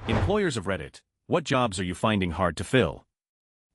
Employers of Reddit, what jobs are you finding hard to fill?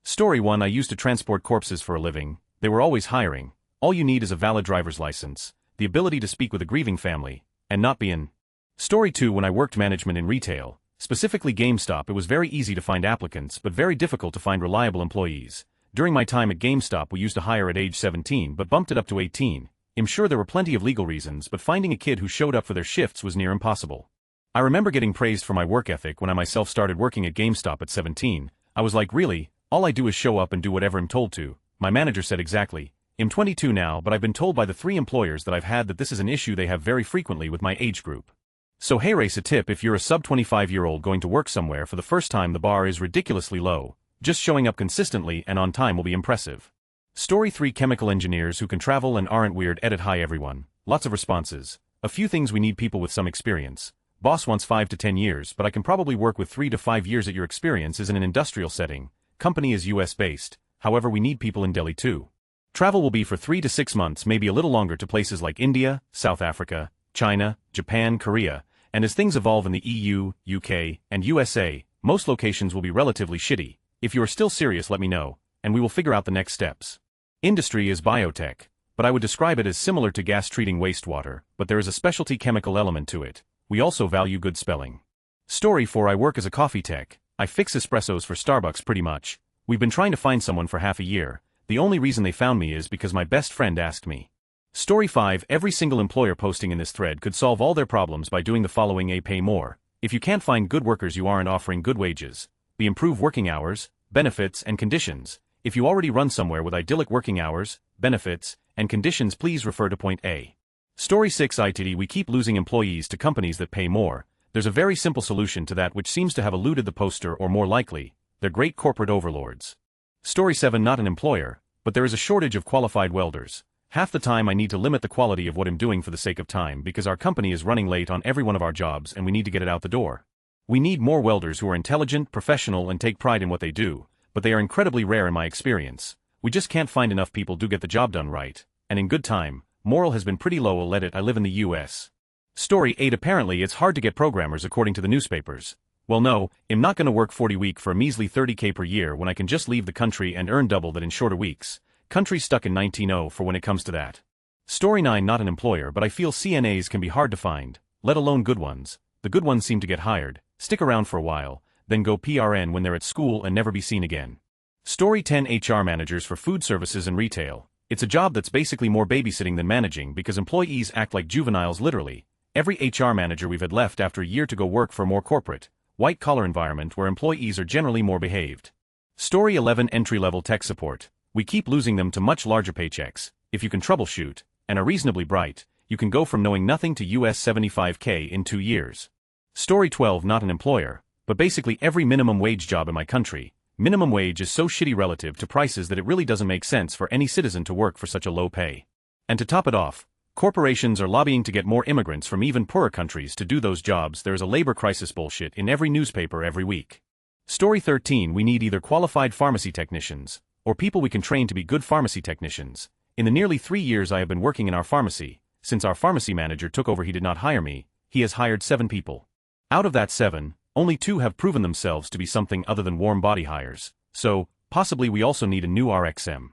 Story 1. I used to transport corpses for a living. They were always hiring. All you need is a valid driver's license, the ability to speak with a grieving family, and not be in. Story 2. When I worked management in retail, specifically GameStop, it was very easy to find applicants but very difficult to find reliable employees. During my time at GameStop, we used to hire at age 17 but bumped it up to 18. I'm sure there were plenty of legal reasons, but finding a kid who showed up for their shifts was near impossible. I remember getting praised for my work ethic when I myself started working at GameStop at 17. I was like, really? All I do is show up and do whatever I'm told to. My manager said, exactly. I'm 22 now, but I've been told by the 3 employers that I've had that this is an issue they have very frequently with my age group. So hey race, a tip: if you're a sub 25-year-old going to work somewhere for the first time, the bar is ridiculously low. Just showing up consistently and on time will be impressive. Story 3. Chemical engineers who can travel and aren't weird. Edit. Hi everyone. Lots of responses. A few things: we need people with some experience. Boss wants 5 to 10 years, but I can probably work with 3 to 5 years at your experience is in an industrial setting. Company is US based, however we need people in Delhi too. Travel will be for 3 to 6 months, maybe a little longer, to places like India, South Africa, China, Japan, Korea, and as things evolve in the EU, UK, and USA, most locations will be relatively shitty. If you are still serious, let me know, and we will figure out the next steps. Industry is biotech, but I would describe it as similar to gas treating wastewater, but there is a specialty chemical element to it. We also value good spelling. Story 4. I work as a coffee tech. I fix espressos for Starbucks pretty much. We've been trying to find someone for half a year. The only reason they found me is because my best friend asked me. Story 5. Every single employer posting in this thread could solve all their problems by doing the following: A. Pay more. If you can't find good workers, you aren't offering good wages. B. Improve working hours, benefits, and conditions. If you already run somewhere with idyllic working hours, benefits, and conditions, please refer to point A. Story 6. ITD. We keep losing employees to companies that pay more. There's a very simple solution to that which seems to have eluded the poster, or more likely, they're great corporate overlords. Story 7. Not an employer, but there is a shortage of qualified welders. Half the time I need to limit the quality of what I'm doing for the sake of time because our company is running late on every one of our jobs and we need to get it out the door. We need more welders who are intelligent, professional, and take pride in what they do, but they are incredibly rare in my experience. We just can't find enough people to get the job done right, and in good time. Morale has been pretty low. I'll let it. I live in the US. Story 8. Apparently it's hard to get programmers according to the newspapers. Well no, I'm not gonna work 40 week for a measly 30k per year when I can just leave the country and earn double that in shorter weeks. Country stuck in 1900 for when it comes to that. Story 9. Not an employer, but I feel CNAs can be hard to find, let alone good ones. The good ones seem to get hired, stick around for a while, then go PRN when they're at school and never be seen again. Story 10. HR managers for food services and retail. It's a job that's basically more babysitting than managing because employees act like juveniles literally. Every HR manager we've had left after a year to go work for a more corporate, white-collar environment where employees are generally more behaved. Story 11. Entry-level tech support. We keep losing them to much larger paychecks. If you can troubleshoot, and are reasonably bright, you can go from knowing nothing to US 75k in 2 years. Story 12. Not an employer, but basically every minimum wage job in my country. Minimum wage is so shitty relative to prices that it really doesn't make sense for any citizen to work for such a low pay. And to top it off, corporations are lobbying to get more immigrants from even poorer countries to do those jobs. There is a labor crisis bullshit in every newspaper every week. Story 13. We need either qualified pharmacy technicians, or people we can train to be good pharmacy technicians. In the nearly 3 years I have been working in our pharmacy, since our pharmacy manager took over, he did not hire me, he has hired 7 people. Out of that 7, only 2 have proven themselves to be something other than warm body hires, so, possibly we also need a new RXM.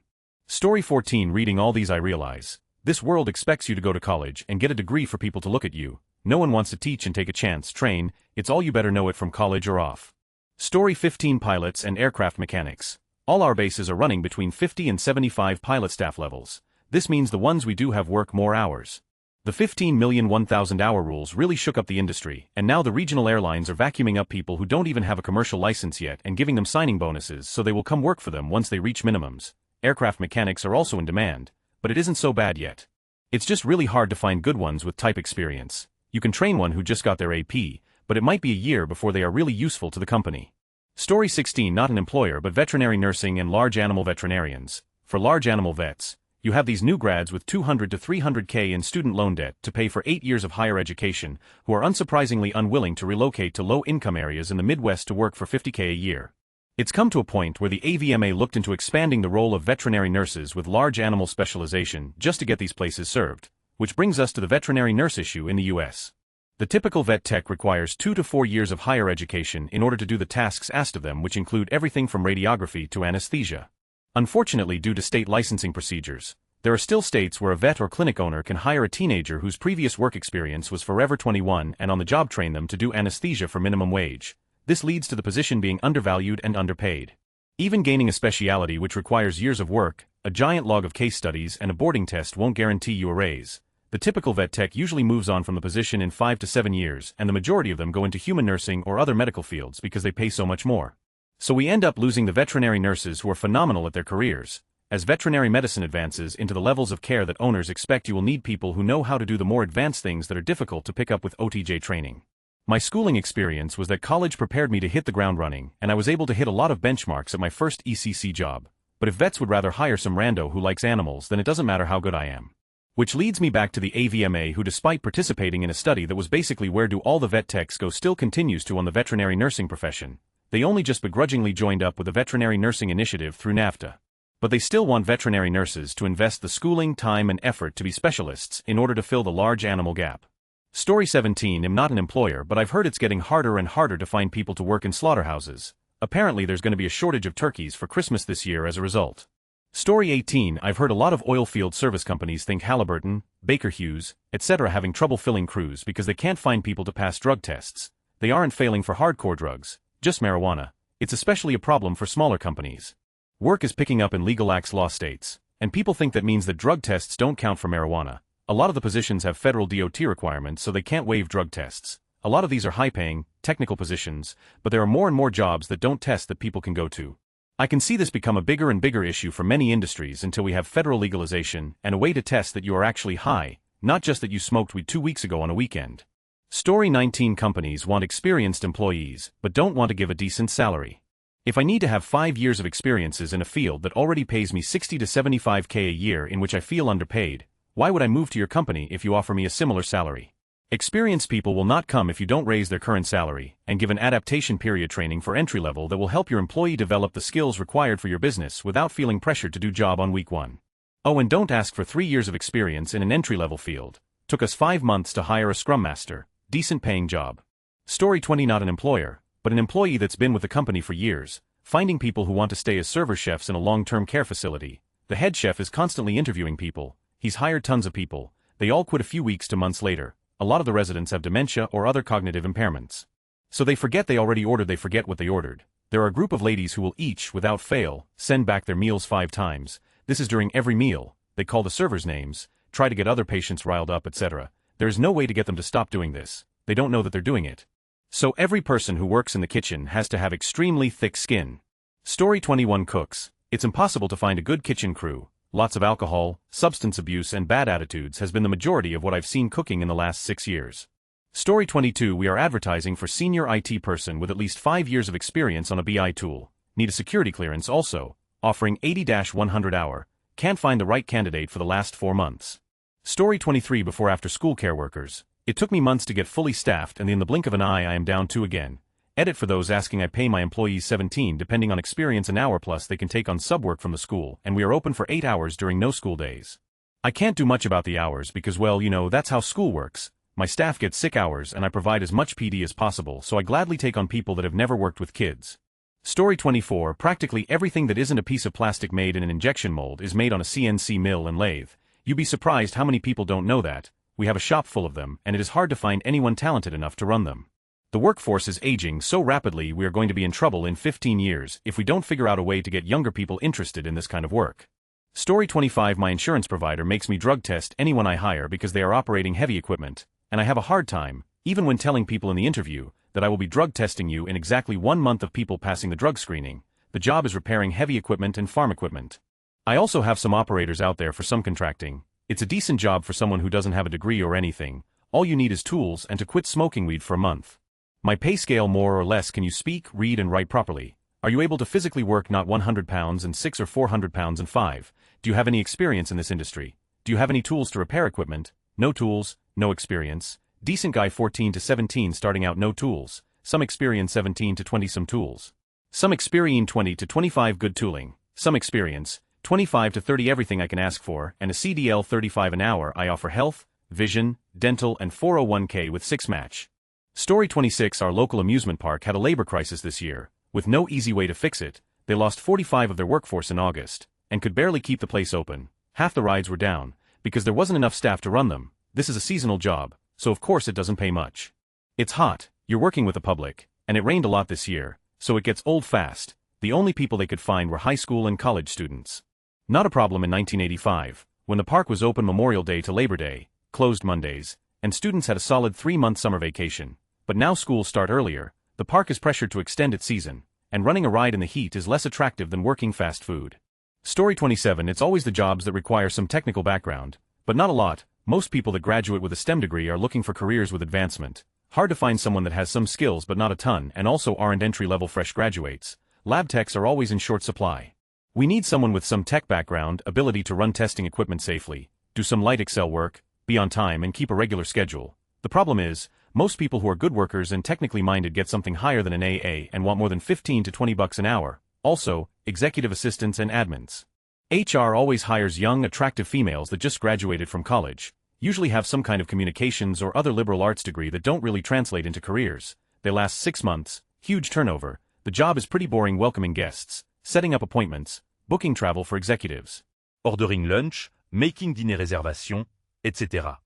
Story 14. Reading all these I realize, this world expects you to go to college and get a degree for people to look at you. No one wants to teach and take a chance, train, it's all you better know it from college or off. Story 15. Pilots and aircraft mechanics. All our bases are running between 50 and 75 pilot staff levels. This means the ones we do have work more hours. The 15 million 1,000 hour rules really shook up the industry, and now the regional airlines are vacuuming up people who don't even have a commercial license yet and giving them signing bonuses so they will come work for them once they reach minimums. Aircraft mechanics are also in demand, but it isn't so bad yet. It's just really hard to find good ones with type experience. You can train one who just got their AP, but it might be a year before they are really useful to the company. Story 16. Not an employer, but veterinary nursing and large animal veterinarians. For large animal vets, you have these new grads with 200 to 300k in student loan debt to pay for 8 years of higher education, who are unsurprisingly unwilling to relocate to low-income areas in the Midwest to work for 50k a year. It's come to a point where the AVMA looked into expanding the role of veterinary nurses with large animal specialization just to get these places served, which brings us to the veterinary nurse issue in the US. The typical vet tech requires 2 to 4 years of higher education in order to do the tasks asked of them, which include everything from radiography to anesthesia. Unfortunately, due to state licensing procedures, there are still states where a vet or clinic owner can hire a teenager whose previous work experience was forever 21 and on the job train them to do anesthesia for minimum wage. This leads to the position being undervalued and underpaid. Even gaining a specialty which requires years of work, a giant log of case studies and a boarding test won't guarantee you a raise. The typical vet tech usually moves on from the position in 5 to 7 years, and the majority of them go into human nursing or other medical fields because they pay so much more. So we end up losing the veterinary nurses who are phenomenal at their careers. As veterinary medicine advances into the levels of care that owners expect, you will need people who know how to do the more advanced things that are difficult to pick up with OTJ training. My schooling experience was that college prepared me to hit the ground running, and I was able to hit a lot of benchmarks at my first ECC job. But if vets would rather hire some rando who likes animals, then it doesn't matter how good I am. Which leads me back to the AVMA, who, despite participating in a study that was basically where do all the vet techs go, still continues to on the veterinary nursing profession. They only just begrudgingly joined up with the veterinary nursing initiative through NAVTA. But they still want veterinary nurses to invest the schooling, time and effort to be specialists in order to fill the large animal gap. Story 17. I'm not an employer, but I've heard it's getting harder and harder to find people to work in slaughterhouses. Apparently there's going to be a shortage of turkeys for Christmas this year as a result. Story 18. I've heard a lot of oil field service companies, think Halliburton, Baker Hughes, etc., having trouble filling crews because they can't find people to pass drug tests. They aren't failing for hardcore drugs, just marijuana. It's especially a problem for smaller companies. Work is picking up in legal acts law states, and people think that means that drug tests don't count for marijuana. A lot of the positions have federal DOT requirements, so they can't waive drug tests. A lot of these are high-paying, technical positions, but there are more and more jobs that don't test that people can go to. I can see this become a bigger and bigger issue for many industries until we have federal legalization and a way to test that you are actually high, not just that you smoked weed 2 weeks ago on a weekend. Story 19. Companies want experienced employees, but don't want to give a decent salary. If I need to have 5 years of experiences in a field that already pays me $60 to $75K a year in which I feel underpaid, why would I move to your company if you offer me a similar salary? Experienced people will not come if you don't raise their current salary and give an adaptation period training for entry level that will help your employee develop the skills required for your business without feeling pressured to do job on week 1. Oh, and don't ask for 3 years of experience in an entry-level field. Took us 5 months to hire a scrum master, decent paying job. Story 20. Not an employer, but an employee that's been with the company for years, finding people who want to stay as server chefs in a long-term care facility. The head chef is constantly interviewing people. He's hired tons of people. They all quit a few weeks to months later. A lot of the residents have dementia or other cognitive impairments. So they forget they already ordered, they forget what they ordered. There are a group of ladies who will each, without fail, send back their meals 5 times. This is during every meal. They call the servers names, try to get other patients riled up, etc. There is no way to get them to stop doing this. They don't know that they're doing it. So every person who works in the kitchen has to have extremely thick skin. Story 21. Cooks. It's impossible to find a good kitchen crew. Lots of alcohol, substance abuse and bad attitudes has been the majority of what I've seen cooking in the last 6 years. Story 22. We are advertising for senior IT person with at least 5 years of experience on a BI tool. Need a security clearance also. Offering 80-100 hour. Can't find the right candidate for the last 4 months. Story 23. Before after school care workers. It took me months to get fully staffed, and in the blink of an eye I am down 2 again. Edit for those asking. I pay my employees $17 depending on experience an hour, plus they can take on sub work from the school, and we are open for 8 hours during no school days. I can't do much about the hours because, well, you know, that's how school works. My staff gets sick hours and I provide as much PD as possible, so I gladly take on people that have never worked with kids. Story 24. Practically everything that isn't a piece of plastic made in an injection mold is made on a CNC mill and lathe. You'd be surprised how many people don't know that. We have a shop full of them, and it is hard to find anyone talented enough to run them. The workforce is aging so rapidly we are going to be in trouble in 15 years if we don't figure out a way to get younger people interested in this kind of work. Story 25. My insurance provider makes me drug test anyone I hire because they are operating heavy equipment, and I have a hard time, even when telling people in the interview, that I will be drug testing you in exactly 1 month of people passing the drug screening. The job is repairing heavy equipment and farm equipment. I also have some operators out there for some contracting. It's a decent job for someone who doesn't have a degree or anything. All you need is tools and to quit smoking weed for a month. My pay scale more or less. Can you speak, read and write properly? Are you able to physically work not 100 pounds and 6 or 400 pounds and 5? Do you have any experience in this industry? Do you have any tools to repair equipment? No tools, no experience. Decent guy 14 to 17 starting out, no tools. Some experience 17 to 20, some tools. Some experience 20 to 25, good tooling. Some experience 25 to 30, everything I can ask for, and a CDL 35 an hour. I offer health, vision, dental and 401k with 6-match. Story 26. Our local amusement park had a labor crisis this year. With no easy way to fix it, they lost 45 of their workforce in August, and could barely keep the place open. Half the rides were down, because there wasn't enough staff to run them. This is a seasonal job, so of course it doesn't pay much. It's hot, you're working with the public, and it rained a lot this year, so it gets old fast. The only people they could find were high school and college students. Not a problem in 1985, when the park was open Memorial Day to Labor Day, closed Mondays, and students had a solid 3-month summer vacation. But now schools start earlier, the park is pressured to extend its season, and running a ride in the heat is less attractive than working fast food. Story 27. It's always the jobs that require some technical background, but not a lot. Most people that graduate with a STEM degree are looking for careers with advancement. Hard to find someone that has some skills but not a ton and also aren't entry-level fresh graduates. Lab techs are always in short supply. We need someone with some tech background, ability to run testing equipment safely, do some light Excel work, be on time and keep a regular schedule. The problem is, most people who are good workers and technically minded get something higher than an AA and want more than 15 to 20 bucks an hour. Also, executive assistants and admins. HR always hires young, attractive females that just graduated from college, usually have some kind of communications or other liberal arts degree that don't really translate into careers. They last 6 months, huge turnover. The job is pretty boring, welcoming guests, setting up appointments, booking travel for executives, ordering lunch, making dîner réservation, etc.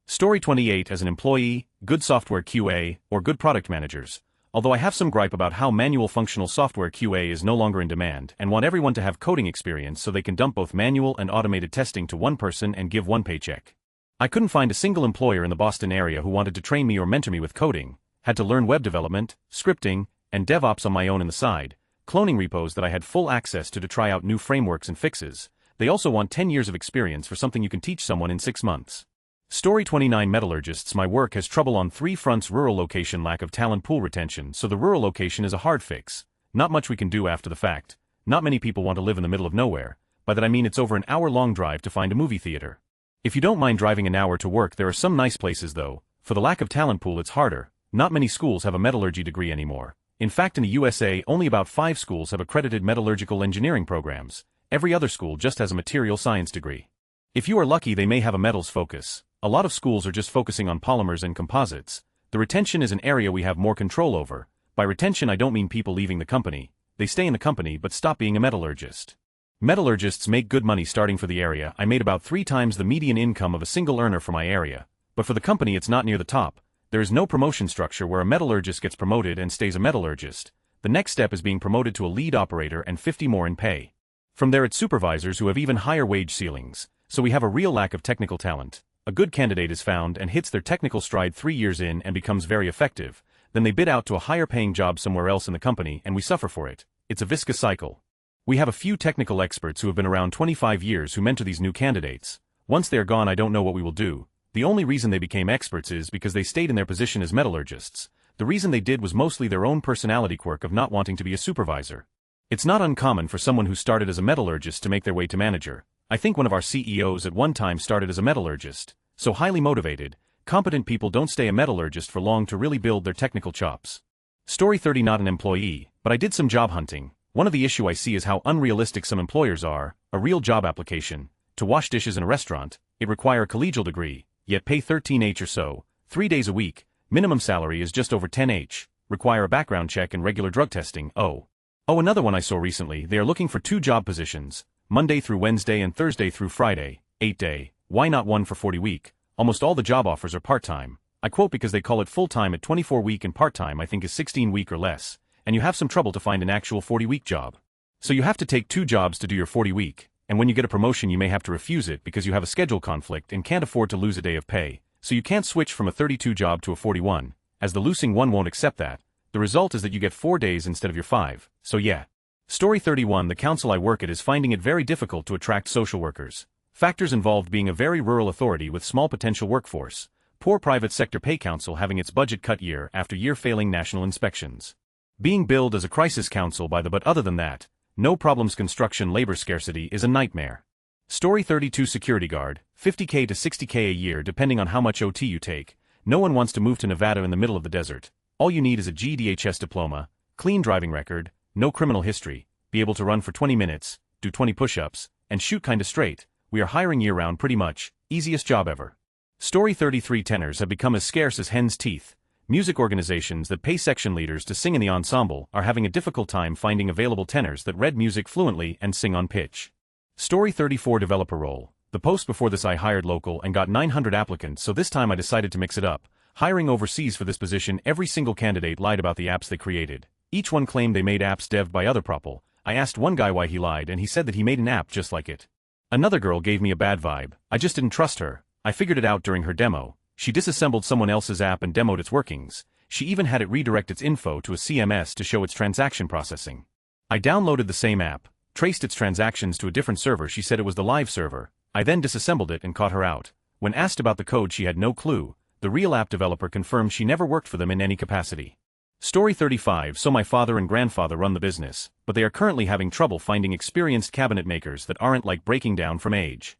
Story 28. As an employee, good software QA, or good product managers. Although I have some gripe about how manual functional software QA is no longer in demand and want everyone to have coding experience so they can dump both manual and automated testing to one person and give one paycheck. I couldn't find a single employer in the Boston area who wanted to train me or mentor me with coding, had to learn web development, scripting, and DevOps on my own in the side, cloning repos that I had full access to try out new frameworks and fixes. They also want 10 years of experience for something you can teach someone in 6 months. Story 29. Metallurgists. My work has trouble on 3 fronts: rural location, lack of talent pool retention, so the rural location is a hard fix. Not much we can do after the fact. Not many people want to live in the middle of nowhere. By that I mean it's over an hour-long drive to find a movie theater. If you don't mind driving an hour to work, there are some nice places though. For the lack of talent pool it's harder. Not many schools have a metallurgy degree anymore. In fact, in the USA, only about 5 schools have accredited metallurgical engineering programs. Every other school just has a material science degree. If you are lucky, they may have a metals focus. A lot of schools are just focusing on polymers and composites. The retention is an area we have more control over. By retention I don't mean people leaving the company. They stay in the company but stop being a metallurgist. Metallurgists make good money starting for the area. I made about 3 times the median income of a single earner for my area. But for the company it's not near the top. There is no promotion structure where a metallurgist gets promoted and stays a metallurgist. The next step is being promoted to a lead operator and 50 more in pay. From there it's supervisors who have even higher wage ceilings. So we have a real lack of technical talent. A good candidate is found and hits their technical stride 3 years in and becomes very effective. Then they bid out to a higher paying job somewhere else in the company and we suffer for it. It's a vicious cycle. We have a few technical experts who have been around 25 years who mentor these new candidates. Once they are gone, I don't know what we will do. The only reason they became experts is because they stayed in their position as metallurgists. The reason they did was mostly their own personality quirk of not wanting to be a supervisor. It's not uncommon for someone who started as a metallurgist to make their way to manager. I think one of our CEOs at one time started as a metallurgist. So highly motivated, competent people don't stay a metallurgist for long to really build their technical chops. Story 30. Not an employee, but I did some job hunting. One of the issue I see is how unrealistic some employers are. A real job application. To wash dishes in a restaurant, it require a collegial degree, yet pay 13H or so, 3 days a week. Minimum salary is just over 10H. Require a background check and regular drug testing. Oh, another one I saw recently. They are looking for 2 job positions, Monday through Wednesday and Thursday through Friday, 8-day. Why not 1 for 40 week? Almost all the job offers are part-time. I quote because they call it full-time at 24 week and part-time I think is 16 week or less, and you have some trouble to find an actual 40-week job. So you have to take 2 jobs to do your 40-week, and when you get a promotion you may have to refuse it because you have a schedule conflict and can't afford to lose a day of pay, so you can't switch from a 32 job to a 41, as the losing one won't accept that. The result is that you get 4 days instead of your 5, so yeah. Story 31. The council I work at is finding it very difficult to attract social workers. Factors involved being a very rural authority with small potential workforce, poor private sector pay council having its budget cut year after year, failing national inspections. Being billed as a crisis council but other than that, no problems. Construction labor scarcity is a nightmare. Story 32. Security guard, 50K to 60K a year depending on how much OT you take. No one wants to move to Nevada in the middle of the desert. All you need is a GEDHS diploma, clean driving record, no criminal history, be able to run for 20 minutes, do 20 push-ups, and shoot kinda straight. We are hiring year-round pretty much, easiest job ever. Story 33 tenors have become as scarce as hen's teeth. Music organizations that pay section leaders to sing in the ensemble are having a difficult time finding available tenors that read music fluently and sing on pitch. Story 34 developer role. The post before this I hired local and got 900 applicants, so this time I decided to mix it up. Hiring overseas for this position, every single candidate lied about the apps they created. Each one claimed they made apps devved by other people. I asked one guy why he lied and he said that he made an app just like it. Another girl gave me a bad vibe. I just didn't trust her. I figured it out during her demo. She disassembled someone else's app and demoed its workings. She even had it redirect its info to a CMS to show its transaction processing. I downloaded the same app, traced its transactions to a different server. She said it was the live server. I then disassembled it and caught her out. When asked about the code, she had no clue. The real app developer confirmed she never worked for them in any capacity. Story 35. So my father and grandfather run the business, but they are currently having trouble finding experienced cabinet makers that aren't like breaking down from age.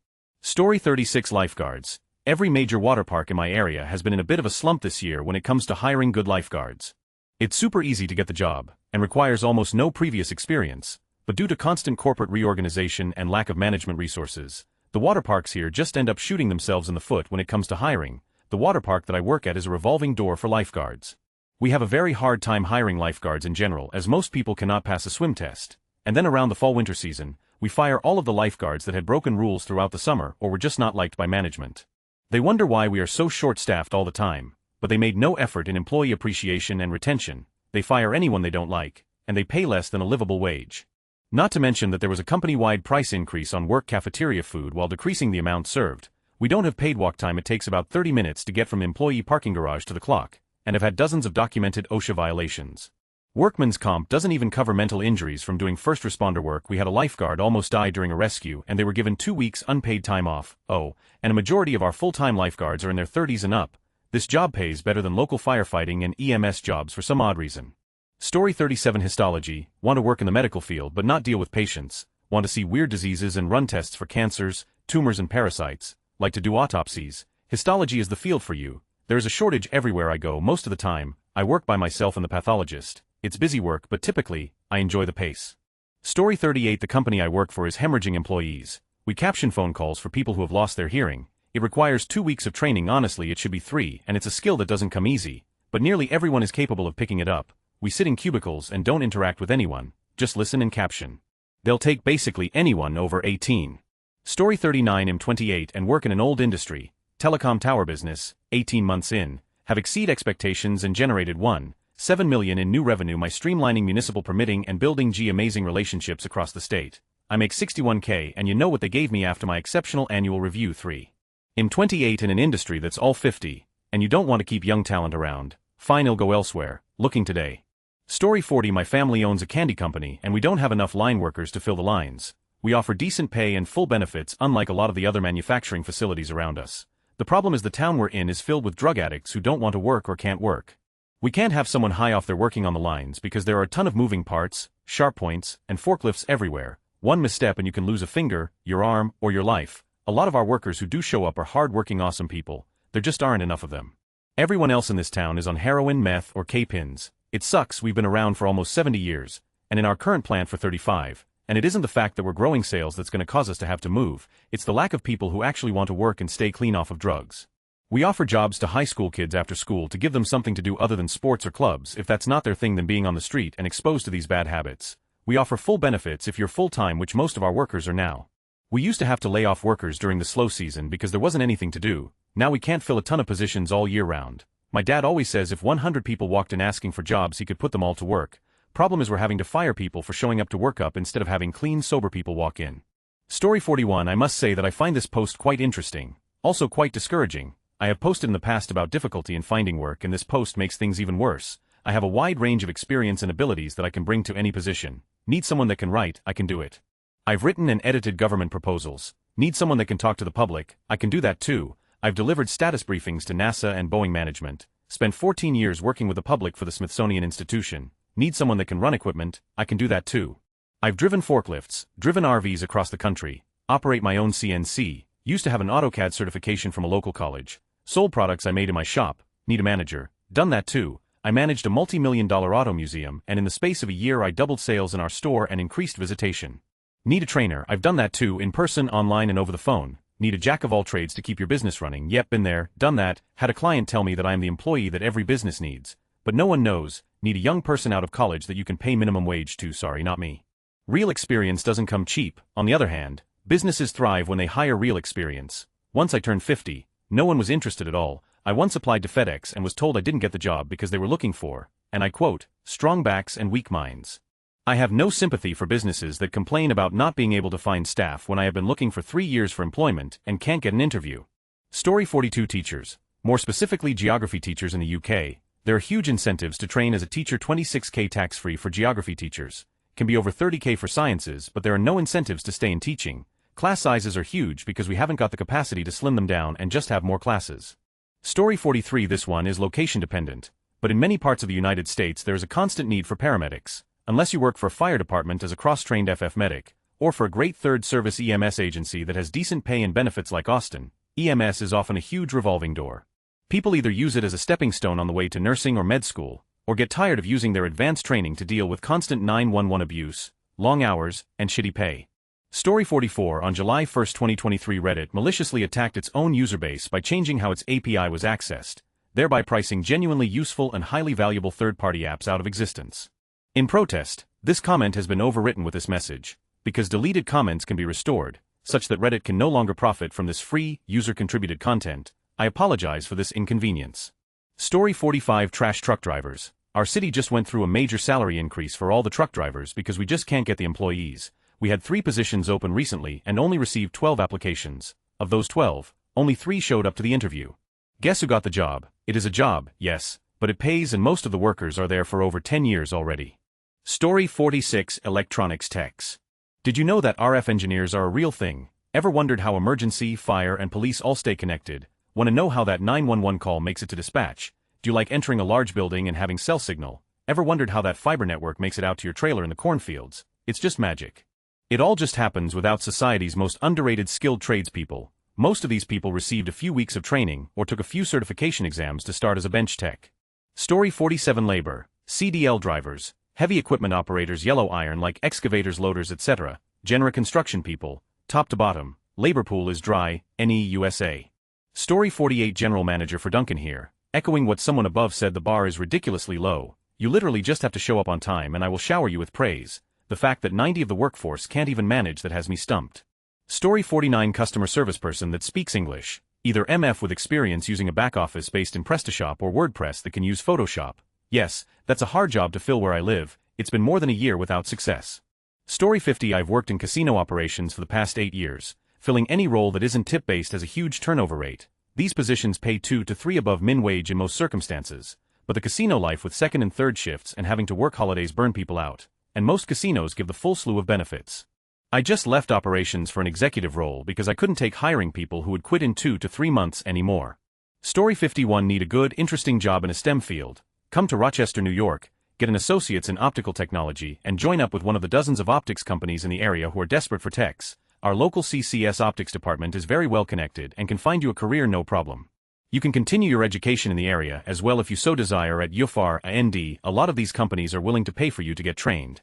Story 36. Lifeguards. Every major water park in my area has been in a bit of a slump this year when it comes to hiring good lifeguards. It's super easy to get the job, and requires almost no previous experience, but due to constant corporate reorganization and lack of management resources, the water parks here just end up shooting themselves in the foot when it comes to hiring. The water park that I work at is a revolving door for lifeguards. We have a very hard time hiring lifeguards in general, as most people cannot pass a swim test. And then around the fall-winter season, we fire all of the lifeguards that had broken rules throughout the summer or were just not liked by management. They wonder why we are so short-staffed all the time, but they made no effort in employee appreciation and retention. They fire anyone they don't like, and they pay less than a livable wage. Not to mention that there was a company-wide price increase on work cafeteria food while decreasing the amount served. We don't have paid walk time. It takes about 30 minutes to get from employee parking garage to the clock, and have had dozens of documented OSHA violations. Workman's comp doesn't even cover mental injuries from doing first responder work. We had a lifeguard almost die during a rescue and they were given 2 weeks unpaid time off. Oh, and a majority of our full-time lifeguards are in their 30s and up. This job pays better than local firefighting and EMS jobs for some odd reason. Story 37. Histology. Want to work in the medical field but not deal with patients. Want to see weird diseases and run tests for cancers, tumors and parasites. Like to do autopsies. Histology is the field for you. There is a shortage everywhere I go. Most of the time, I work by myself and the pathologist. It's busy work, but typically, I enjoy the pace. Story 38. The company I work for is hemorrhaging employees. We caption phone calls for people who have lost their hearing. It requires 2 weeks of training. Honestly, it should be 3, and it's a skill that doesn't come easy, but nearly everyone is capable of picking it up. We sit in cubicles and don't interact with anyone, just listen and caption. They'll take basically anyone over 18. Story 39. I'm 28 and work in an old industry, telecom tower business, 18 months in, have exceed expectations and generated 1.7 million in new revenue. My streamlining municipal permitting and building amazing relationships across the state. I make 61K, and you know what they gave me after my exceptional annual review? 3. I'm 28 in an industry that's all 50, and you don't want to keep young talent around. Fine, I'll go elsewhere. Looking today. Story 40. My family owns a candy company and we don't have enough line workers to fill the lines. We offer decent pay and full benefits unlike a lot of the other manufacturing facilities around us. The problem is the town we're in is filled with drug addicts who don't want to work or can't work. We can't have someone high off there working on the lines because there are a ton of moving parts, sharp points, and forklifts everywhere. One misstep and you can lose a finger, your arm, or your life. A lot of our workers who do show up are hard-working, awesome people. There just aren't enough of them. Everyone else in this town is on heroin, meth, or K-pins. It sucks. We've been around for almost 70 years, and in our current plant for 35, and it isn't the fact that we're growing sales that's going to cause us to have to move, it's the lack of people who actually want to work and stay clean off of drugs. We offer jobs to high school kids after school to give them something to do other than sports or clubs. If that's not their thing, then being on the street and exposed to these bad habits. We offer full benefits if you're full-time, which most of our workers are now. We used to have to lay off workers during the slow season because there wasn't anything to do. Now we can't fill a ton of positions all year round. My dad always says if 100 people walked in asking for jobs, he could put them all to work. Problem is we're having to fire people for showing up to work up instead of having clean, sober people walk in. Story 41. I must say that I find this post quite interesting, also quite discouraging. I have posted in the past about difficulty in finding work, and this post makes things even worse. I have a wide range of experience and abilities that I can bring to any position. Need someone that can write? I can do it. I've written and edited government proposals. Need someone that can talk to the public? I can do that too. I've delivered status briefings to NASA and Boeing management. Spent 14 years working with the public for the Smithsonian Institution. Need someone that can run equipment? I can do that too. I've driven forklifts, driven RVs across the country, operate my own CNC, used to have an AutoCAD certification from a local college, sold products I made in my shop. Need a manager? Done that too. I managed a multi-million-dollar auto museum, and in the space of a year I doubled sales in our store and increased visitation. Need a trainer? I've done that too, in person, online, and over the phone. need a jack of all trades to keep your business running. Yep, been there, done that, had a client tell me that I am the employee that every business needs. But no one knows, need a young person out of college that you can pay minimum wage to. Sorry, not me. Real experience doesn't come cheap. On the other hand, businesses thrive when they hire real experience. Once I turned 50, no one was interested at all. I once applied to FedEx and was told I didn't get the job because they were looking for, and I quote, strong backs and weak minds. I have no sympathy for businesses that complain about not being able to find staff when I have been looking for 3 years for employment and can't get an interview. Story 42 teachers, more specifically geography teachers in the UK, there are huge incentives to train as a teacher. 26k tax-free for geography teachers, can be over 30k for sciences, but there are no incentives to stay in teaching. Class sizes are huge because we haven't got the capacity to slim them down and just have more classes. Story 43. This one is location dependent, but in many parts of the United States there is a constant need for paramedics. Unless you work for a fire department as a cross-trained FF medic, or for a great third service EMS agency that has decent pay and benefits like Austin, EMS is often a huge revolving door. People either use it as a stepping stone on the way to nursing or med school, or get tired of using their advanced training to deal with constant 911 abuse, long hours, and shitty pay. Story 44. On July 1, 2023, Reddit maliciously attacked its own user base by changing how its API was accessed, thereby pricing genuinely useful and highly valuable third-party apps out of existence. In protest, this comment has been overwritten with this message, because deleted comments can be restored, such that Reddit can no longer profit from this free, user-contributed content. I apologize for this inconvenience. Story 45. Trash truck drivers. Our city just went through a major salary increase for all the truck drivers because we just can't get the employees. We had 3 positions open recently and only received 12 applications. Of those 12, only 3 showed up to the interview. Guess who got the job? It is a job, yes, but it pays and most of the workers are there for over 10 years already. Story 46. Electronics techs. Did you know that RF engineers are a real thing? Ever wondered how emergency, fire, and police all stay connected? Want to know how that 911 call makes it to dispatch? Do you like entering a large building and having cell signal? Ever wondered how that fiber network makes it out to your trailer in the cornfields? It's just magic. It all just happens without society's most underrated skilled tradespeople. Most of these people received a few weeks of training or took a few certification exams to start as a bench tech. Story 47. Labor. CDL drivers, heavy equipment operators, yellow iron like excavators, loaders, etc., genera construction people, top to bottom, labor pool is dry, NE USA. Story 48. General manager for Duncan here, echoing what someone above said, the bar is ridiculously low. You literally just have to show up on time and I will shower you with praise. The fact that 90 of the workforce can't even manage that has me stumped. Story 49. Customer service person that speaks English, either MF with experience using a back office based in PrestaShop or WordPress that can use Photoshop. Yes, that's a hard job to fill where I live. It's been more than a year without success. Story 50. I've worked in casino operations for the past 8 years. Filling any role that isn't tip-based has a huge turnover rate. These positions pay 2 to 3 above min wage in most circumstances. But the casino life with second and third shifts and having to work holidays burn people out. And most casinos give the full slew of benefits. I just left operations for an executive role because I couldn't take hiring people who would quit in 2 to 3 months anymore. Story 51. Need a good, interesting job in a STEM field. Come to Rochester, New York, get an associate's in optical technology and join up with one of the dozens of optics companies in the area who are desperate for techs. Our local CCS optics department is very well connected and can find you a career no problem. You can continue your education in the area as well if you so desire at UFR AND. A lot of these companies are willing to pay for you to get trained.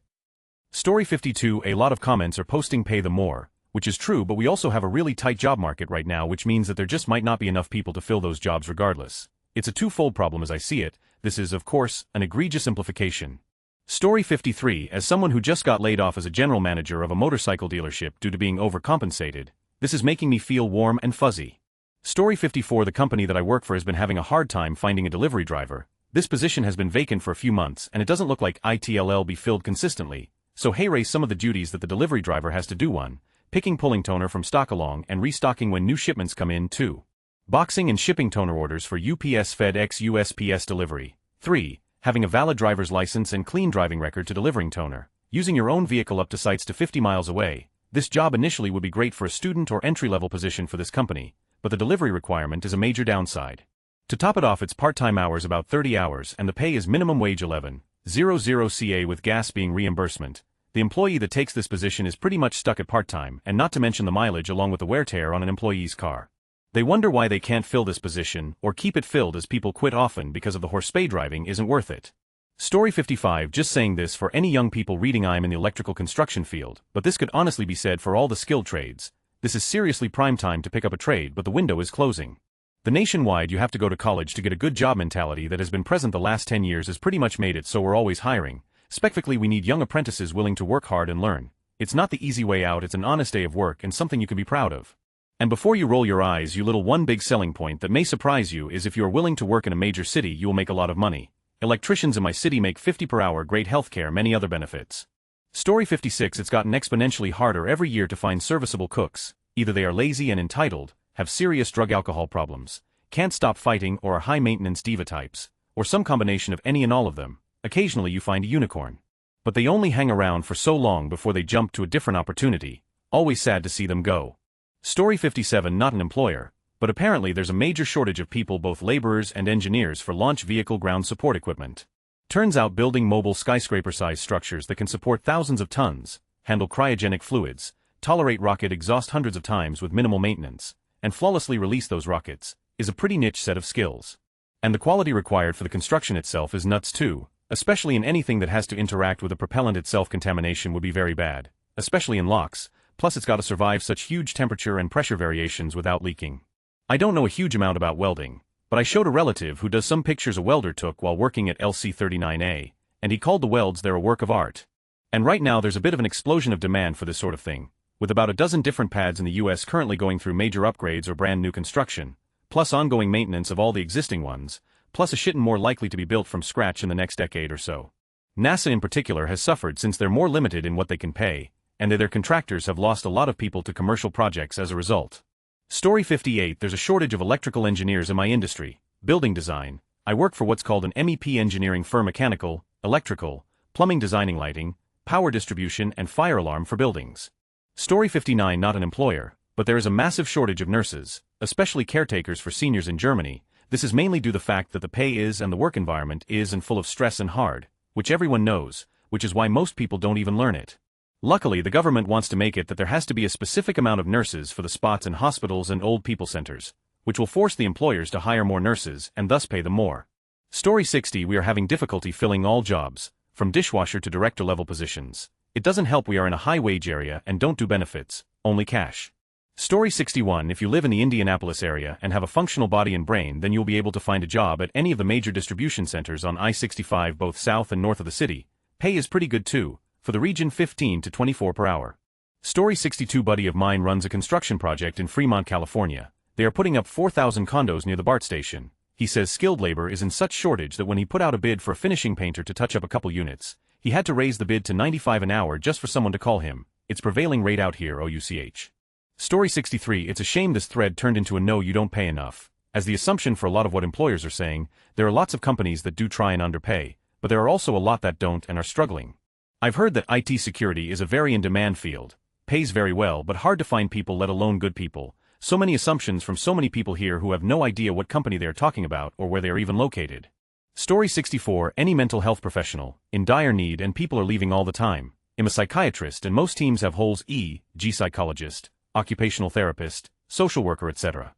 Story 52. A lot of comments are posting pay the more, which is true, but we also have a really tight job market right now, which means that there just might not be enough people to fill those jobs regardless. It's a twofold problem as I see it. This is, of course, an egregious simplification. Story 53. As someone who just got laid off as a general manager of a motorcycle dealership due to being overcompensated, this is making me feel warm and fuzzy. Story 54. The company that I work for has been having a hard time finding a delivery driver. This position has been vacant for a few months and it doesn't look like it'll be filled consistently. So hey, raise some of the duties that the delivery driver has to do. 1. Picking pulling toner from stock along and restocking when new shipments come in. 2. Boxing and shipping toner orders for UPS, FedEx, USPS delivery. 3. Having a valid driver's license and clean driving record to delivering toner. Using your own vehicle up to sites to 50 miles away. This job initially would be great for a student or entry-level position for this company, but the delivery requirement is a major downside. To top it off, it's part-time hours, about 30 hours, and the pay is minimum wage 11,000 CA with gas being reimbursement. The employee that takes this position is pretty much stuck at part-time, and not to mention the mileage along with the wear tear on an employee's car. They wonder why they can't fill this position or keep it filled as people quit often because of the horseback driving isn't worth it. Story 55. Just saying this for any young people reading. I'm in the electrical construction field, but this could honestly be said for all the skilled trades. This is seriously prime time to pick up a trade, but the window is closing. The nationwide you have to go to college to get a good job mentality that has been present the last 10 years has pretty much made it so we're always hiring. Specifically, we need young apprentices willing to work hard and learn. It's not the easy way out, it's an honest day of work and something you can be proud of. And before you roll your eyes, one big selling point that may surprise you is if you are willing to work in a major city, you will make a lot of money. Electricians in my city make 50 per hour, great healthcare, many other benefits. Story 56. It's gotten exponentially harder every year to find serviceable cooks. Either they are lazy and entitled, have serious drug alcohol problems, can't stop fighting, or are high-maintenance diva types, or some combination of any and all of them. Occasionally you find a unicorn. But they only hang around for so long before they jump to a different opportunity. Always sad to see them go. Story 57. Not an employer, but apparently there's a major shortage of people, both laborers and engineers, for launch vehicle ground support equipment. Turns out building mobile skyscraper-sized structures that can support thousands of tons, handle cryogenic fluids, tolerate rocket exhaust hundreds of times with minimal maintenance, and flawlessly release those rockets, is a pretty niche set of skills. And the quality required for the construction itself is nuts too, especially in anything that has to interact with the propellant itself. Contamination would be very bad, especially in locks, plus it's got to survive such huge temperature and pressure variations without leaking. I don't know a huge amount about welding, but I showed a relative who does some pictures a welder took while working at LC39A, and he called the welds there a work of art. And right now there's a bit of an explosion of demand for this sort of thing, with about a dozen different pads in the US currently going through major upgrades or brand new construction, plus ongoing maintenance of all the existing ones, plus a shitton more likely to be built from scratch in the next decade or so. NASA in particular has suffered since they're more limited in what they can pay, and their contractors have lost a lot of people to commercial projects as a result. Story 58. There's a shortage of electrical engineers in my industry, building design. I work for what's called an MEP engineering firm, mechanical, electrical, plumbing, designing lighting, power distribution and fire alarm for buildings. Story 59. Not an employer, but there is a massive shortage of nurses, especially caretakers for seniors in Germany. This is mainly due to the fact that the pay is and the work environment is and full of stress and hard, which everyone knows, which is why most people don't even learn it. Luckily, the government wants to make it that there has to be a specific amount of nurses for the spots in hospitals and old people centers, which will force the employers to hire more nurses and thus pay them more. Story 60. We are having difficulty filling all jobs, from dishwasher to director level positions. It doesn't help we are in a high wage area and don't do benefits, only cash. Story 61. If you live in the Indianapolis area and have a functional body and brain, then you'll be able to find a job at any of the major distribution centers on I-65 both south and north of the city. Pay is pretty good too, for the region 15 to 24 per hour. Story 62. Buddy of mine runs a construction project in Fremont, California. They are putting up 4,000 condos near the BART station. He says skilled labor is in such shortage that when he put out a bid for a finishing painter to touch up a couple units, he had to raise the bid to $95 an hour just for someone to call him. It's prevailing rate out here, OUCH. Story 63. It's a shame this thread turned into a no, you don't pay enough. As the assumption for a lot of what employers are saying, there are lots of companies that do try and underpay, but there are also a lot that don't and are struggling. I've heard that IT security is a very in-demand field, pays very well but hard to find people, let alone good people. So many assumptions from so many people here who have no idea what company they are talking about or where they are even located. Story 64. Any mental health professional, in dire need, and people are leaving all the time. I'm a psychiatrist and most teams have holes, e.g. psychologist, occupational therapist, social worker, etc.